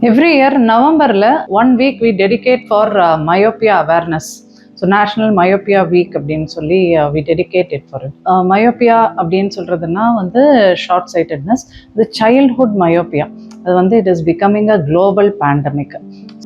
Every year, November, 1 week we dedicate for myopia awareness. So national myopia week அப்படின்னு சொல்லி we dedicate it for it. Myopia அப்படின்னு சொல்கிறதுனா வந்து short sightedness. இது childhood myopia. அது வந்து it is becoming a global pandemic.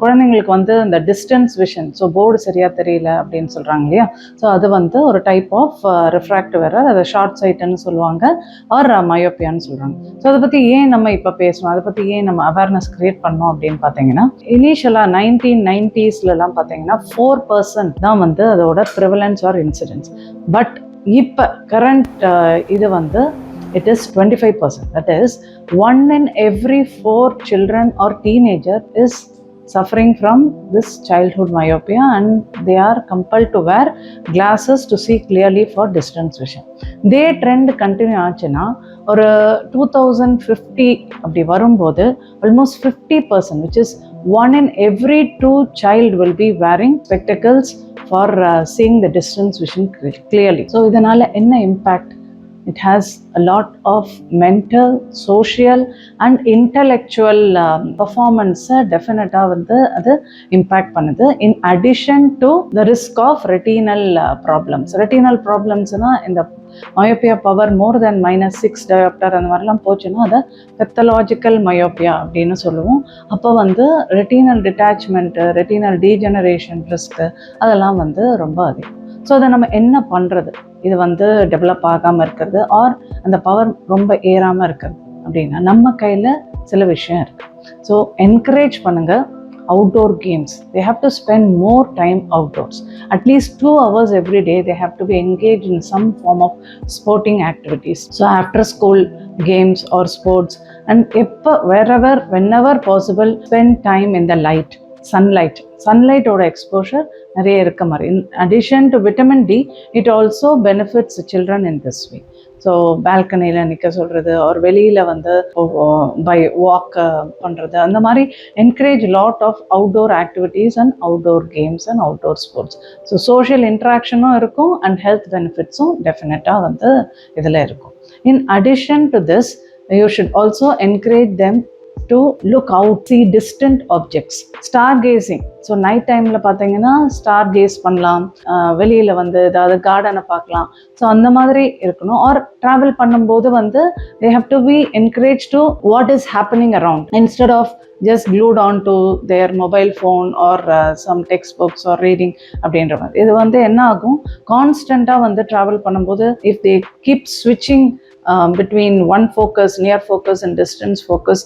குழந்தைங்களுக்கு வந்து இந்த டிஸ்டன்ஸ் விஷன், ஸோ போர்டு சரியாக தெரியல அப்படின்னு சொல்கிறாங்க இல்லையா. ஸோ அது வந்து ஒரு டைப் ஆஃப் ரிஃப்ராக்டிவ் எரர், அதை ஷார்ட் சைட்டுன்னு சொல்லுவாங்க, ஆர் மயோப்பியான்னு சொல்கிறாங்க. ஸோ அதை பற்றி ஏன் நம்ம இப்போ பேசணும், அதை பற்றி ஏன் நம்ம அவேர்னஸ் க்ரியேட் பண்ணோம் அப்படின்னு பார்த்தீங்கன்னா, இனிஷியலாக 1990s பார்த்தீங்கன்னா 4% தான் வந்து அதோட ப்ரிவலன்ஸ் ஆர் இன்சிடென்ட்ஸ். பட் இப்போ கரண்ட் இது வந்து it is 25%. That is, 1 in every 4 children or teenager is suffering from this childhood myopia, and they are compelled to wear glasses to see clearly for distance vision. இதே trend continue ஆச்சுன்னா ஒரு 2050 அப்படி வரும்போது almost 50%, which is 1 in every 2 child will be wearing spectacles for seeing the distance vision clearly. So இதனால என்ன impact? It has a lot of mental, social and intellectual performance definitely வந்து அது impact பண்ணுது. In addition to the risk of retinal problems. Retinal problemsனா இந்த myopia power more than -6 diopter அந்த மாதிரிலாம் போச்சுன்னா அதை pathological myopia அப்படின்னு சொல்லுவோம். அப்போ வந்து retinal detachment, retinal degeneration risk அதெல்லாம் வந்து ரொம்ப அதிகம். ஸோ அதை நம்ம என்ன பண்ணுறது? இது வந்து டெவலப் ஆகாமல் இருக்கிறது ஆர் அந்த பவர் ரொம்ப ஏறாமல் இருக்கிறது அப்படின்னா நம்ம கையில் சில விஷயம் இருக்குது. ஸோ என்கரேஜ் பண்ணுங்கள் outdoor games. They have to spend more time outdoors. At least 2 hours every day they have to be engaged in some form of sporting activities. So after school games or sports, and whenever possible, spend time in the light. சன்லைட்டோட exposure நிறைய இருக்க மாதிரி. In addition to vitamin D, it also benefits children in this way. So பால்கனியில் நிற்க சொல்கிறது, ஒரு வெளியில் வந்து பை வாக் பண்ணுறது, அந்த மாதிரி encourage lot of outdoor activities and outdoor games and outdoor sports. So social இன்ட்ராக்ஷனும் இருக்கும் அண்ட் ஹெல்த் பெனிஃபிட்ஸும் டெஃபினட்டாக வந்து இதில் இருக்கும். In addition to this, you should also encourage them to look out, see distant objects. Stargazing. So night டைமில் பார்த்தீங்கன்னா star case பண்ணலாம், வெளியில் வந்து ஏதாவது கார்டனை பார்க்கலாம். ஸோ அந்த மாதிரி இருக்கணும். ஆர் ட்ராவல் பண்ணும்போது வந்து they have to be encouraged to what is happening around instead of just glued on to their mobile phone or some textbooks or reading அப்படின்ற மாதிரி. இது வந்து என்ன ஆகும், கான்ஸ்டண்ட்டாக வந்து ட்ராவல் பண்ணும்போது if they keep switching between one focus, near focus and distance focus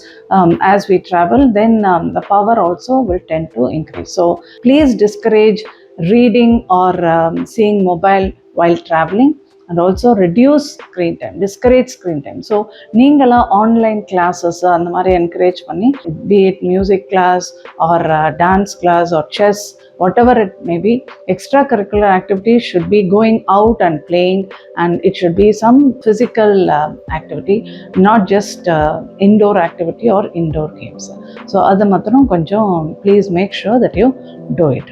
as we travel, then the power also will tend to increase. So please discourage reading or seeing mobile while traveling, and also reduce screen time, discourage screen time. So நீங்களா online classes அந்த மாதிரி encourage பண்ணி, be it music class or dance class or chess, whatever it may be, extracurricular activities should be going out and playing, and it should be some physical activity, not just indoor activity or indoor games. So அது மாத்திரம் கொஞ்சம் please make sure that you do it.